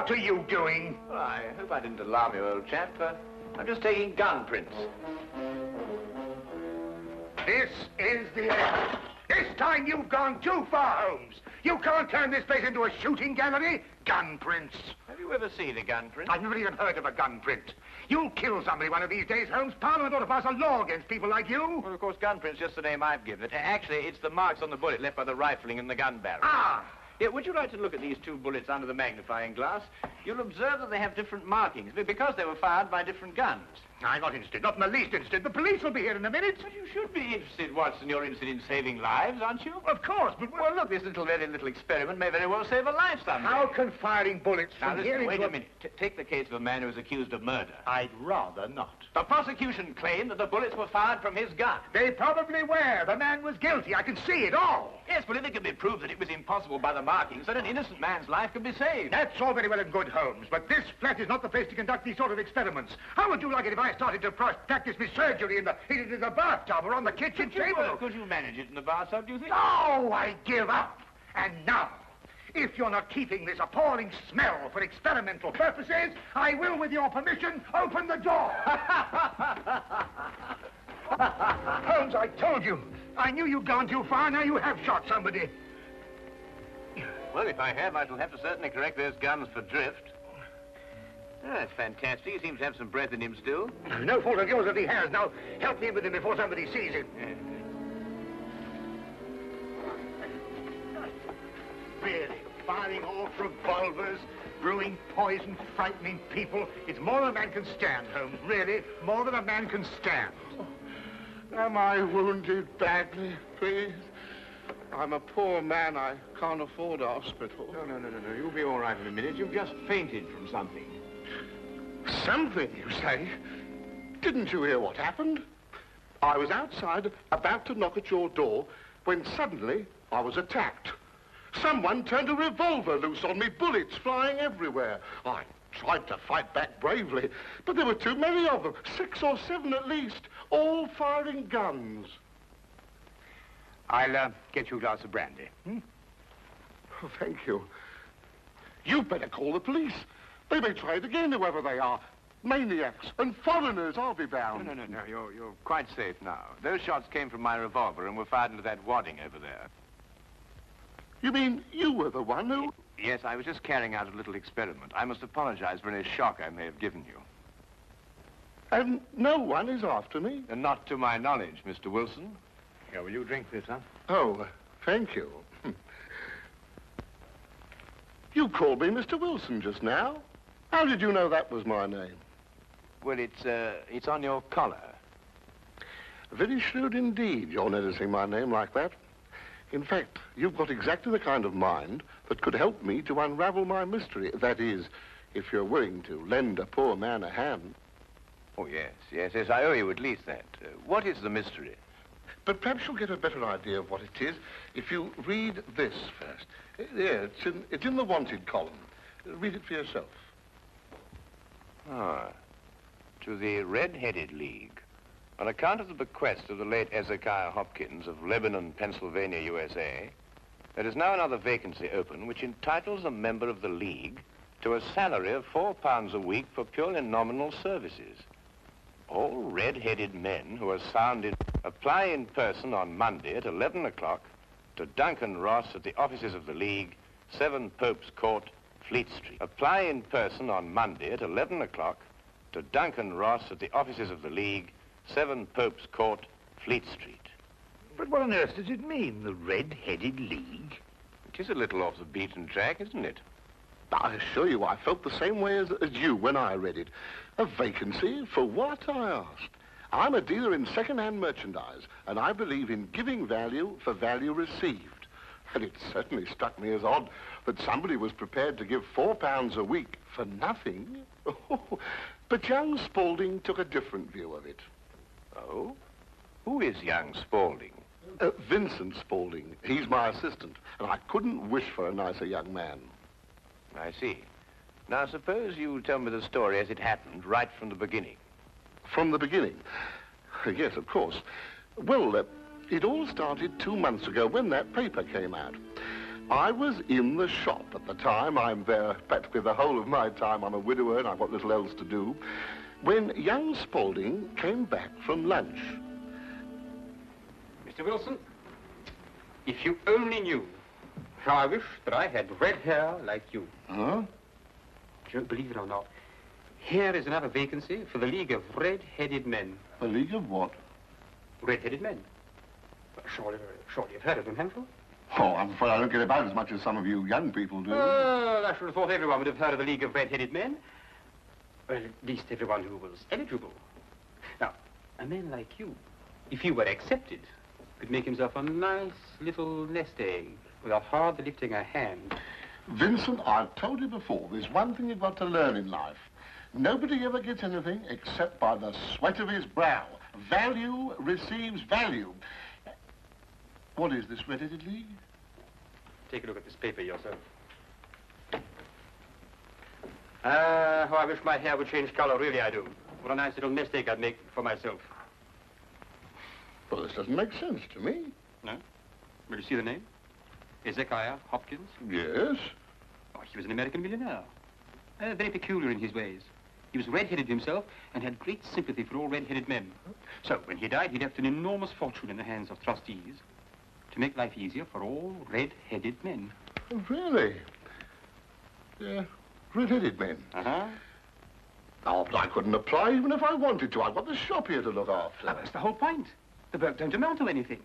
What are you doing? Well, I hope I didn't alarm you, old chap. I'm just taking gun prints. This is the end. This time you've gone too far, Holmes. You can't turn this place into a shooting gallery. Gun prints. Have you ever seen a gun print? I've never even heard of a gun print. You'll kill somebody one of these days, Holmes. Parliament ought to pass a law against people like you. Well, of course, gun print's just the name I've given it. Actually, it's the marks on the bullet left by the rifling in the gun barrel. Ah! Yeah, would you like to look at these two bullets under the magnifying glass? You'll observe that they have different markings because they were fired by different guns. I'm not interested, not in the least interested. The police will be here in a minute. But you should be interested, Watson. You're interested in saving lives, aren't you? Of course, but... Well, look, this very little experiment may very well save a life someday. How can firing bullets from here into... Wait a minute. Take the case of a man who is accused of murder. I'd rather not. The prosecution claimed that the bullets were fired from his gun. They probably were. The man was guilty. I can see it all. Yes, but if it can be proved that it was impossible by the markings, then an innocent man's life could be saved. That's all very well and good, Holmes, but this flat is not the place to conduct these sort of experiments. How would you like it if I started to practice my surgery in the bathtub or on the kitchen table? Could you manage it in the bathtub, do you think? No, I give up. And now, if you're not keeping this appalling smell for experimental purposes, I will, with your permission, open the door. Holmes, I told you. I knew you'd gone too far. Now you have shot somebody. Well, if I have, I shall have to certainly correct those guns for drift. Oh, that's fantastic. He seems to have some breath in him still. No fault of yours if he has. Now, help me with him before somebody sees him. Really, firing off revolvers, brewing poison, frightening people. It's more than a man can stand, Holmes. Really, more than a man can stand. Am I wounded badly, please? I'm a poor man. I can't afford a hospital. No. You'll be all right in a minute. You've just fainted from something. Something, you say? Didn't you hear what happened? I was outside, about to knock at your door, when suddenly I was attacked. Someone turned a revolver loose on me, bullets flying everywhere. I tried to fight back bravely, but there were too many of them, 6 or 7 at least, all firing guns. I'll get you a glass of brandy. Oh, thank you. You'd better call the police. They may try it again, whoever they are. Maniacs and foreigners, I'll be bound. No. You're quite safe now. Those shots came from my revolver and were fired into that wadding over there. You mean you were the one who... Yes, I was just carrying out a little experiment. I must apologize for any shock I may have given you. And no one is after me? And not to my knowledge, Mr. Wilson. Here, will you drink this, huh? Oh, thank you. You called me Mr. Wilson just now. How did you know that was my name? Well, it's on your collar. Very shrewd indeed, you're noticing my name like that. In fact, you've got exactly the kind of mind that could help me to unravel my mystery. That is, if you're willing to lend a poor man a hand. Oh, yes, I owe you at least that. What is the mystery? But perhaps you'll get a better idea of what it is if you read this first. Yeah, it's in the wanted column. Read it for yourself. Ah, to the Red-Headed League. On account of the bequest of the late Ezekiah Hopkins of Lebanon, Pennsylvania, USA, there is now another vacancy open which entitles a member of the League to a salary of £4 a week for purely nominal services. All red-headed men who are sound in... Apply in person on Monday at 11 o'clock to Duncan Ross at the offices of the League, 7 Pope's Court, Fleet Street. Apply in person on Monday at 11 o'clock to Duncan Ross at the offices of the League, 7 Pope's Court, Fleet Street. But what on earth does it mean, the Red-Headed League? It is a little off the beaten track, isn't it? I assure you, I felt the same way as you when I read it. A vacancy for what, I asked. I'm a dealer in second-hand merchandise, and I believe in giving value for value received. And it certainly struck me as odd that somebody was prepared to give £4 a week for nothing. But young Spaulding took a different view of it. Oh? Who is young Spaulding? Vincent Spaulding. He's my assistant, and I couldn't wish for a nicer young man. I see. Now, suppose you tell me the story as it happened, right from the beginning. From the beginning? Yes, of course. Well, it all started 2 months ago when that paper came out. I was in the shop at the time. I'm there practically the whole of my time. I'm a widower and I've got little else to do. When young Spaulding came back from lunch. Mr. Wilson, if you only knew how I wish that I had red hair like you. Huh? Don't believe it or not, here is another vacancy for the League of Red-Headed Men. A league of what? Red-Headed Men. Well, surely you've heard of them, haven't you? Oh, I'm afraid I don't get about as much as some of you young people do. Well, I should have thought everyone would have heard of the League of Red-Headed Men. Well, at least everyone who was eligible. Now, a man like you, if he were accepted, could make himself a nice little nest egg without hardly lifting a hand. Vincent, I've told you before, there's one thing you've got to learn in life. Nobody ever gets anything except by the sweat of his brow. Value receives value. What is this Red-Headed League? Take a look at this paper yourself. How I wish my hair would change color, really I do. What a nice little nest egg I'd make for myself. Well, this doesn't make sense to me. No? Will you see the name? Hezekiah Hopkins? Yes. Oh, he was an American millionaire. Very peculiar in his ways. He was red-headed himself and had great sympathy for all red-headed men. So, when he died, he left an enormous fortune in the hands of trustees to make life easier for all red-headed men. Oh, really? Yeah, red-headed men. Uh-huh. Oh, but I couldn't apply even if I wanted to. I've got the shop here to look after. That's the whole point. The work don't amount to anything.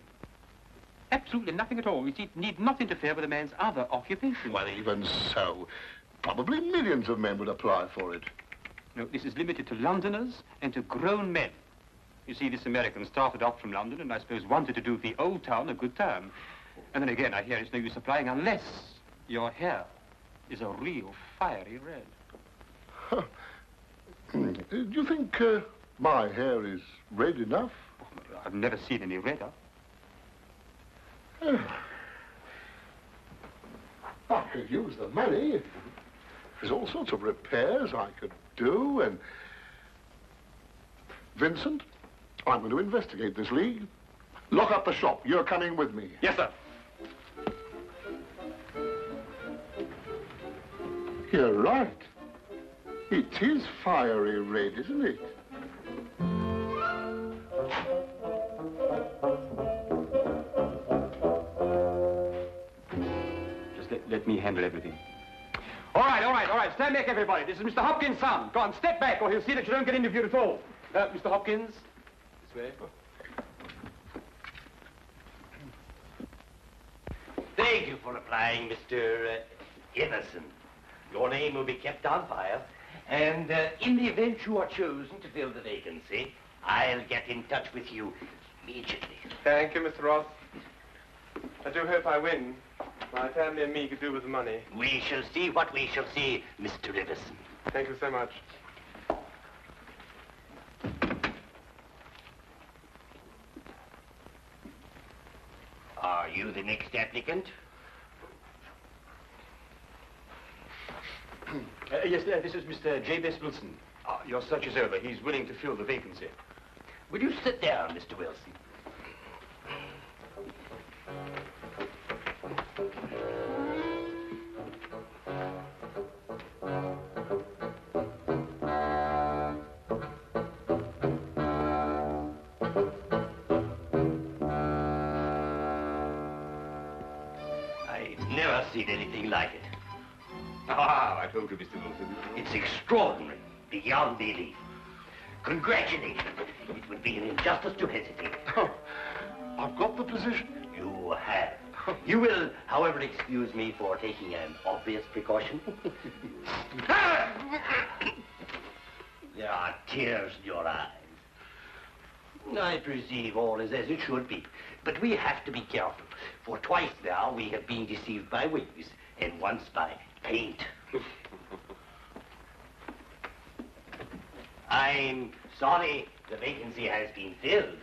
Absolutely nothing at all. It need not interfere with a man's other occupation. Well, even so, probably millions of men would apply for it. No, this is limited to Londoners and to grown men. You see, this American started off from London and I suppose wanted to do the old town a good turn. And then again, I hear it's no use applying unless your hair is a real fiery red. Huh. Do you think my hair is red enough? Oh, I've never seen any redder. I could use the money. There's all sorts of repairs I could do, and... Vincent, I'm going to investigate this league. Lock up the shop. You're coming with me. Yes, sir. You're right. It is fiery red, isn't it? Let me handle everything. All right. Stand back, everybody. This is Mr. Hopkins' son. Go on, step back, or he'll see that you don't get interviewed at all. Mr. Hopkins, this way. Thank you for applying, Mr. Emerson. Your name will be kept on file, and in the event you are chosen to fill the vacancy, I'll get in touch with you immediately. Thank you, Mr. Ross. I do hope I win. My family and me could do with the money. We shall see what we shall see, Mr. Iverson. Thank you so much. Are you the next applicant? Yes, this is Mr. J.B.S. Wilson. Your search is over. He's willing to fill the vacancy. Will you sit down, Mr. Wilson? I've never seen anything like it. I told you, Mr. Wilson. It's extraordinary, beyond belief. Congratulations. It would be an injustice to hesitate. Oh, I've got the position. You have. You will, however, excuse me for taking an obvious precaution. There are tears in your eyes. I perceive all is as it should be, but we have to be careful, for twice now we have been deceived by wigs, and once by paint. I'm sorry the vacancy has been filled,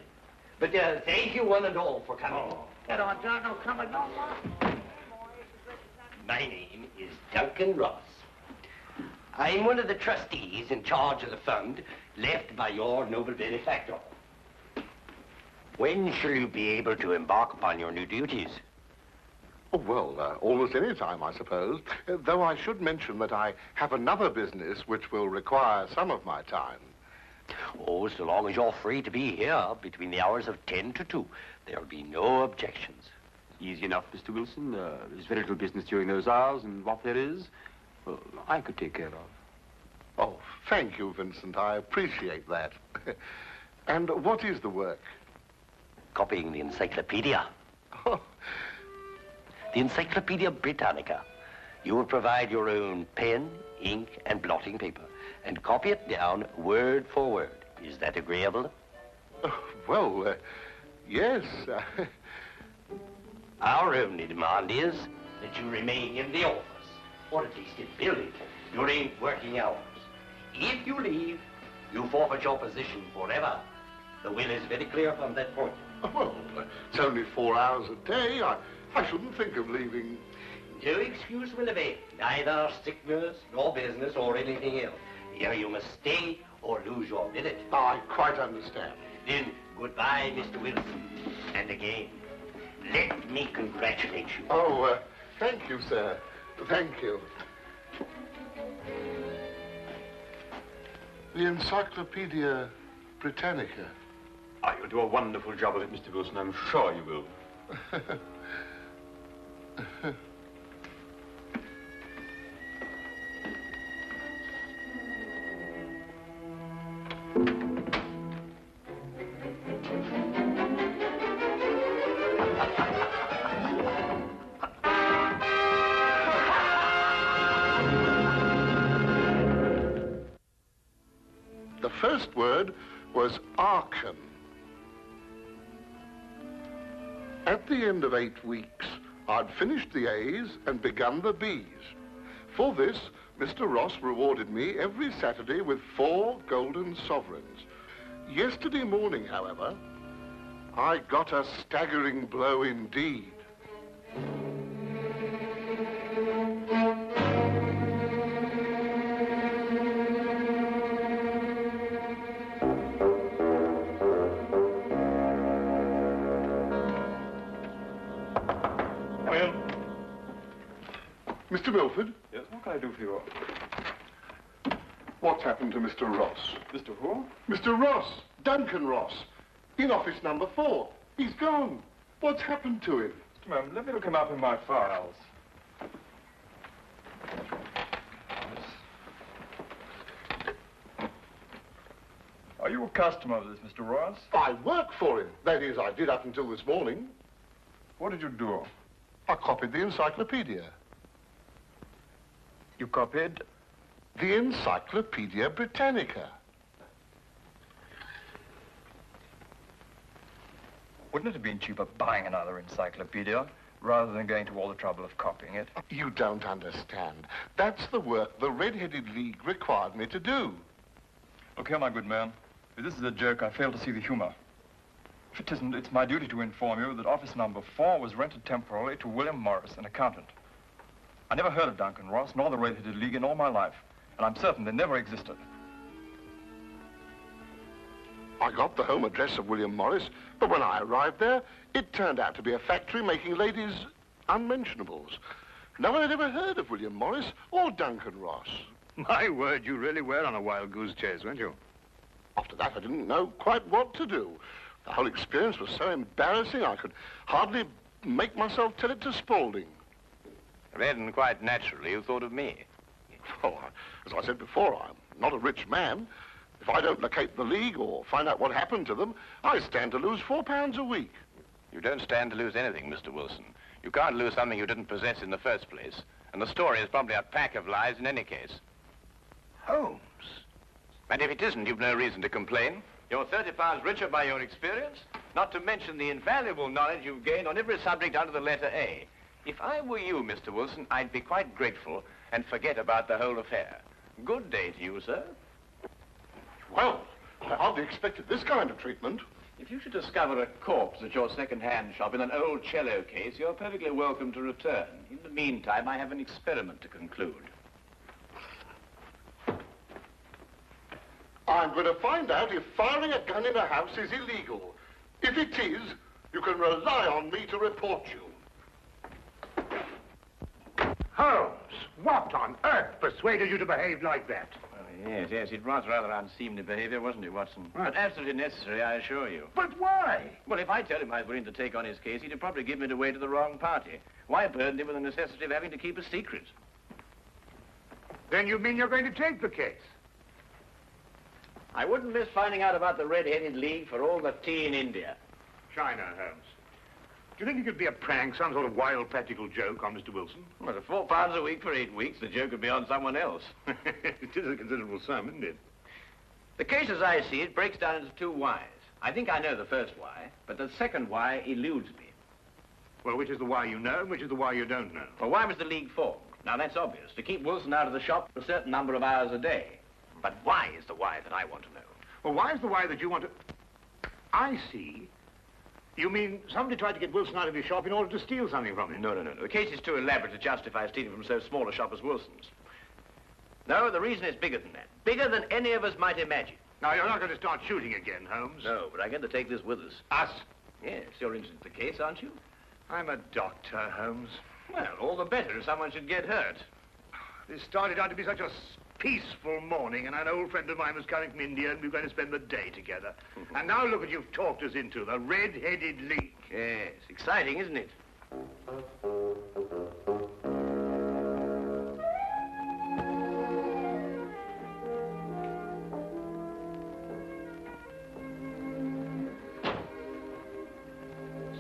but thank you one and all for coming. Get on, John, no, come along. My name is Duncan Ross. I'm one of the trustees in charge of the fund left by your noble benefactor. When shall you be able to embark upon your new duties? Oh, well, almost any time, I suppose. Though I should mention that I have another business which will require some of my time. Oh, so long as you're free to be here between the hours of 10 to 2, there'll be no objections. Easy enough, Mr. Wilson. There's very little business during those hours, and what there is, well, I could take care of. Oh, thank you, Vincent. I appreciate that. And what is the work? Copying the encyclopedia. Oh, The Encyclopedia Britannica. You will provide your own pen, ink, and blotting paper, and copy it down word for word. Is that agreeable? well, yes. Our only demand is that you remain in the office, or at least in building, during working hours. If you leave, you forfeit your position forever. The will is very clear from that point. Well, it's only 4 hours a day. I shouldn't think of leaving. No excuse will avail, neither sickness, nor business, or anything else. Here you must stay or lose your billet. I quite understand. Then, goodbye, Mr. Wilson. And again, let me congratulate you. Oh, thank you, sir. Thank you. The Encyclopedia Britannica. Ah, you'll do a wonderful job of it, Mr. Wilson. I'm sure you will. The first word was Archon. At the end of 8 weeks, I'd finished the A's and begun the B's. For this, Mr. Ross rewarded me every Saturday with 4 golden sovereigns. Yesterday morning, however, I got a staggering blow indeed. Mr. Milford? Yes, what can I do for you? What's happened to Mr. Ross? Mr. Who? Mr. Ross, Duncan Ross, in office number 4. He's gone. What's happened to him? Just a moment, let me look him up in my files. Are you a customer of this, Mr. Ross? I work for him. That is, I did up until this morning. What did you do? I copied the encyclopedia. You copied? The Encyclopedia Britannica. Wouldn't it have been cheaper buying another encyclopedia rather than going to all the trouble of copying it? You don't understand. That's the work the Red-Headed League required me to do. Look here, my good man. If this is a joke, I fail to see the humor. If it isn't, it's my duty to inform you that office number 4 was rented temporarily to William Morris, an accountant. I never heard of Duncan Ross, nor the Red-Headed League in all my life, and I'm certain they never existed. I got the home address of William Morris, but when I arrived there, it turned out to be a factory making ladies' unmentionables. No one had ever heard of William Morris or Duncan Ross. My word, you really were on a wild goose chase, weren't you? After that, I didn't know quite what to do. The whole experience was so embarrassing, I could hardly make myself tell it to Spaulding. Then, quite naturally, you thought of me. Oh, as I said before, I'm not a rich man. If I don't locate the League or find out what happened to them, I stand to lose £4 a week. You don't stand to lose anything, Mr. Wilson. You can't lose something you didn't possess in the first place. And the story is probably a pack of lies in any case. Holmes. And if it isn't, you've no reason to complain. You're £30 richer by your experience, not to mention the invaluable knowledge you've gained on every subject under the letter A. If I were you, Mr. Wilson, I'd be quite grateful and forget about the whole affair. Good day to you, sir. Well, I hardly expected this kind of treatment. If you should discover a corpse at your second-hand shop in an old cello case, you're perfectly welcome to return. In the meantime, I have an experiment to conclude. I'm going to find out if firing a gun in a house is illegal. If it is, you can rely on me to report you. Holmes, what on earth persuaded you to behave like that? Well, yes, it was rather unseemly behavior, wasn't it, Watson? Right. But absolutely necessary, I assure you. But why? Well, if I tell him I was willing to take on his case, he'd probably give me away to the wrong party. Why burden him with the necessity of having to keep a secret? Then you mean you're going to take the case? I wouldn't miss finding out about the Red-Headed League for all the tea in India. China, Holmes. Do you think it could be a prank, some sort of wild practical joke on Mr. Wilson? Well, at £4 a week for 8 weeks, the joke would be on someone else. It is a considerable sum, isn't it? The case, as I see it, breaks down into two whys. I think I know the first why, but the second why eludes me. Well, which is the why you know and which is the why you don't know? Well, why was the League formed? Now, that's obvious. To keep Wilson out of the shop for a certain number of hours a day. But why is the why that I want to know? Well, why is the why that you want to... I see. You mean somebody tried to get Wilson out of his shop in order to steal something from him? No. The case is too elaborate to justify stealing from so small a shop as Wilson's. No, the reason is bigger than that. Bigger than any of us might imagine. Now, you're not going to start shooting again, Holmes. No, but I'm going to take this with us. Us? Yes, you're interested in the case, aren't you? I'm a doctor, Holmes. Well, all the better if someone should get hurt. This started out to be such a peaceful morning, and an old friend of mine was coming from India, and we were going to spend the day together. And now look what you've talked us into, the Red-Headed League. Yes, exciting, isn't it?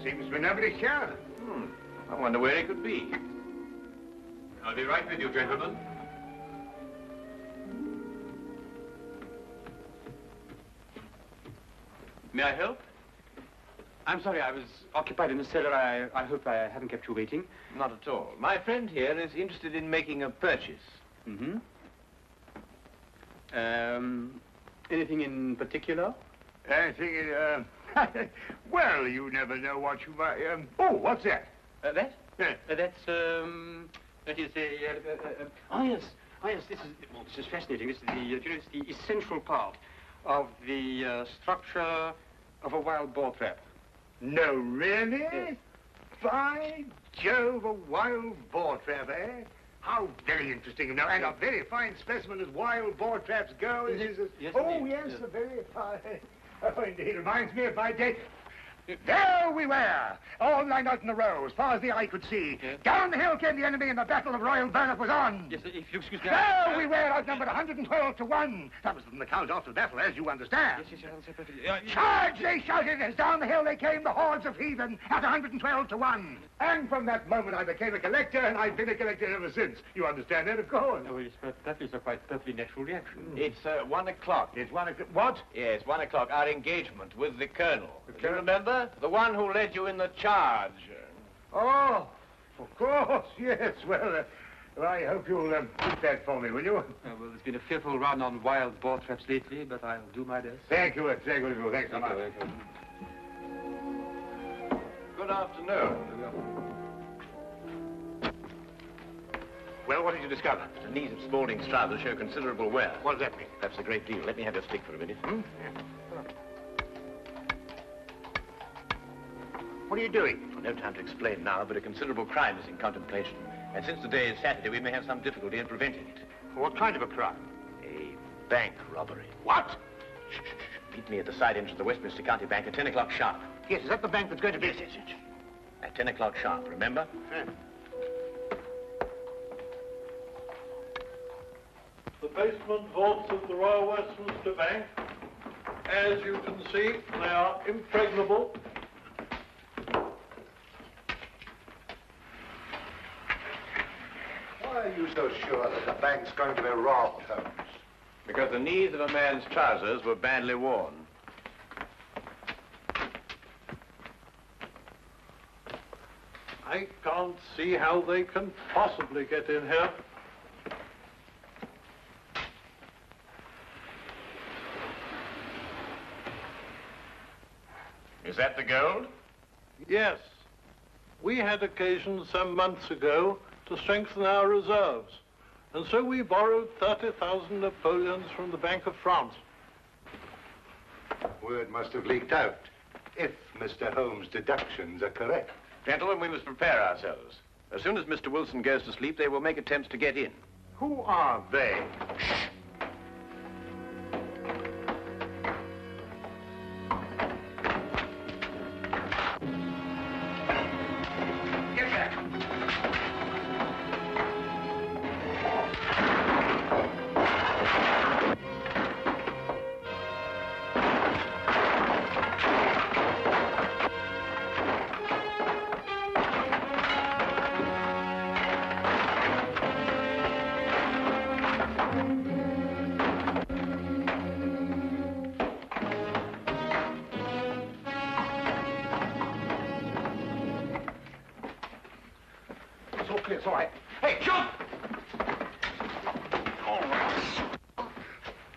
Seems to be nobody here. I wonder where he could be. I'll be right with you, gentlemen. May I help? I'm sorry, I was occupied in the cellar. I hope I haven't kept you waiting. Not at all. My friend here is interested in making a purchase. Mm-hmm. Anything in particular? I think well, you never know what you might... Oh, what's that? That? Yeah. That is a... Oh, yes, this is fascinating. This is the essential part of the structure of a wild boar trap. No, really? Yes. By Jove, a wild boar trap, eh? How very interesting. No, and a very fine specimen as wild boar traps go. Yes, oh, indeed. yes, a very fine... Oh, indeed, reminds me of my day. There we were, all lined out in a row, as far as the eye could see. Yes. Down the hill came the enemy, and the Battle of Royal Burnop was on. Yes, if you excuse me... There we were, outnumbered 112 to 1. That was from the count after the battle, as you understand. Yes, I'll say perfectly. Charge, they shouted, as down the hill they came, the hordes of heathen, at 112 to 1. And from that moment I became a collector, and I've been a collector ever since. You understand that, of course. Oh, yes, but that is a quite perfectly natural reaction. It's 1 o'clock. It's 1 o'clock. What? Yes, 1 o'clock. Our engagement with the Colonel. The Do you Colonel? remember? The one who led you in the charge. Oh, of course, yes. Well, I hope you'll keep that for me, will you? Well, there's been a fearful run on wild boar traps lately, but I'll do my best. Thank you, thank you. Thanks so much. Good afternoon. Well, what did you discover? The knees of Spaulding's trousers show considerable wear. What does that mean? That's a great deal. Let me have your stick for a minute. Yeah. What are you doing? Well, no time to explain now, but a considerable crime is in contemplation. And since today is Saturday, we may have some difficulty in preventing it. What kind of a crime? A bank robbery. What? Shh. Meet me at the side entrance of the Westminster County Bank at 10 o'clock sharp. Yes, is that the bank that's going to be... Yes. At 10 o'clock sharp, remember? Yeah. The basement vaults of the Royal Westminster Bank, as you can see, they are impregnable. Why are you so sure that the bank's going to be robbed, Holmes? Because the knees of a man's trousers were badly worn. I can't see how they can possibly get in here. Is that the gold? Yes. We had occasion some months ago to strengthen our reserves, and so we borrowed 30,000 Napoleons from the Bank of France. Word must have leaked out, if Mr. Holmes' deductions are correct. Gentlemen, we must prepare ourselves. As soon as Mr. Wilson goes to sleep, they will make attempts to get in. Who are they? Get back. It's all right. Hey, jump!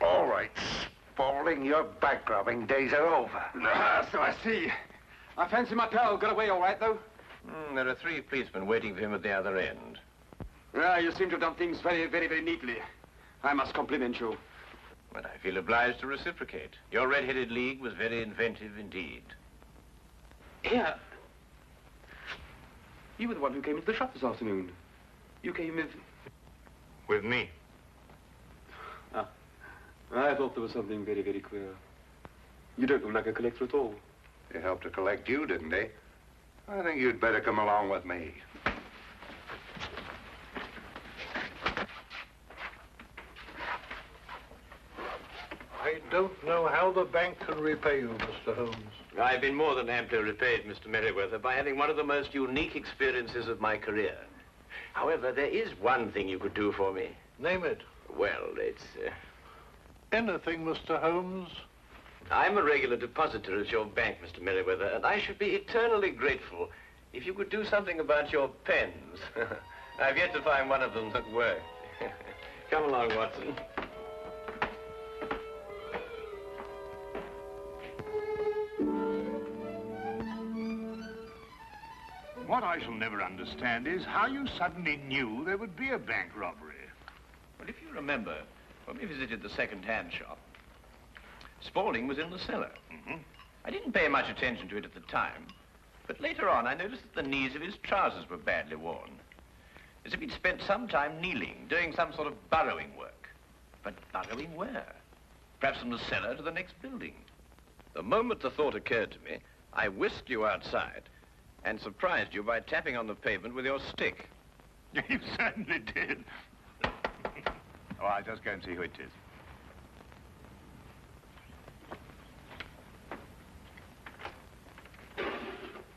All right, Spaulding, your bank-robbing days are over. So I see. I fancy my pal got away all right, though. There are 3 policemen waiting for him at the other end. You seem to have done things very, very, very neatly. I must compliment you. But I feel obliged to reciprocate. Your red-headed league was very inventive indeed. Here. You were the one who came into the shop this afternoon. You came with... With me. Ah. I thought there was something very, very queer. You don't look like a collector at all. They helped to collect you, didn't they? I think you'd better come along with me. I don't know how the bank can repay you, Mr. Holmes. I've been more than amply repaid, Mr. Merriweather, by having one of the most unique experiences of my career. However, there is one thing you could do for me. Name it. Well, it's... Anything, Mr. Holmes. I'm a regular depositor at your bank, Mr. Merriweather, and I should be eternally grateful if you could do something about your pens. I've yet to find one of them that worked. Come along, Watson. What I shall never understand is how you suddenly knew there would be a bank robbery. Well, if you remember, when we visited the second-hand shop, Spaulding was in the cellar. I didn't pay much attention to it at the time, but later on I noticed that the knees of his trousers were badly worn, as if he'd spent some time kneeling, doing some sort of burrowing work. But burrowing where? Perhaps from the cellar to the next building. The moment the thought occurred to me, I whisked you outside and surprised you by tapping on the pavement with your stick. You certainly did. Oh, I'll just go and see who it is.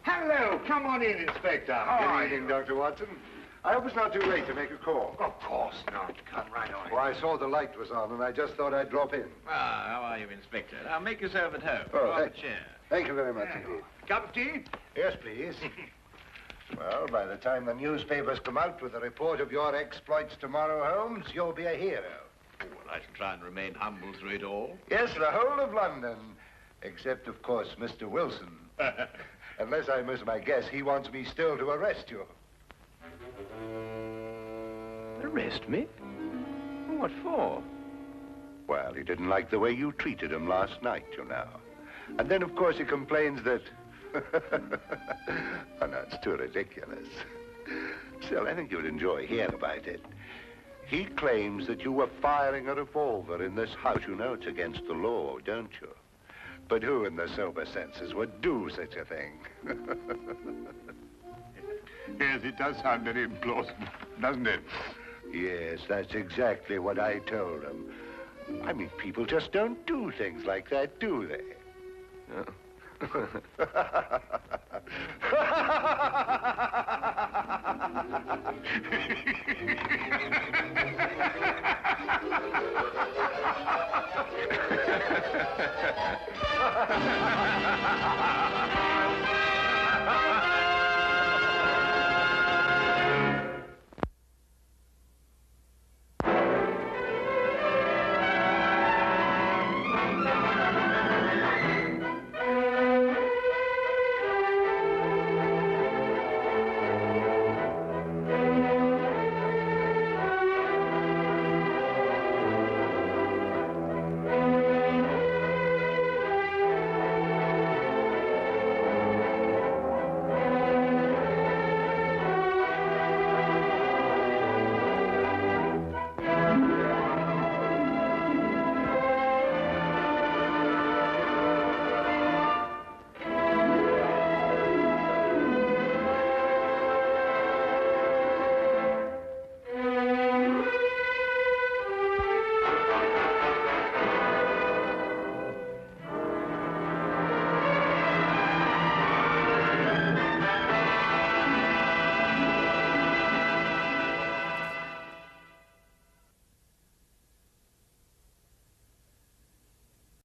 Hello, come on in, Inspector. How are you? Dr. Watson. I hope it's not too late to make a call. Of course not. Come right on. Well, I saw the light was on, and I just thought I'd drop in. Ah, how are you, Inspector? Now, make yourself at home. Oh, Draw up a chair. Thank you very much indeed. Cup of tea? Yes, please. Well, by the time the newspapers come out with a report of your exploits tomorrow, Holmes, you'll be a hero. Oh, well, I shall try and remain humble through it all. Yes, the whole of London, except, of course, Mr. Wilson. Unless I miss my guess, he wants me still to arrest you. Arrest me? What for? Well, he didn't like the way you treated him last night, you know. And then, of course, he complains that... Oh, no, it's too ridiculous. Still, I think you'd enjoy hearing about it. He claims that you were firing a revolver in this house. You know it's against the law, don't you? But who in their sober senses would do such a thing? Yes, it does sound very implausible, doesn't it? Yes, that's exactly what I told him. I mean, people just don't do things like that, do they?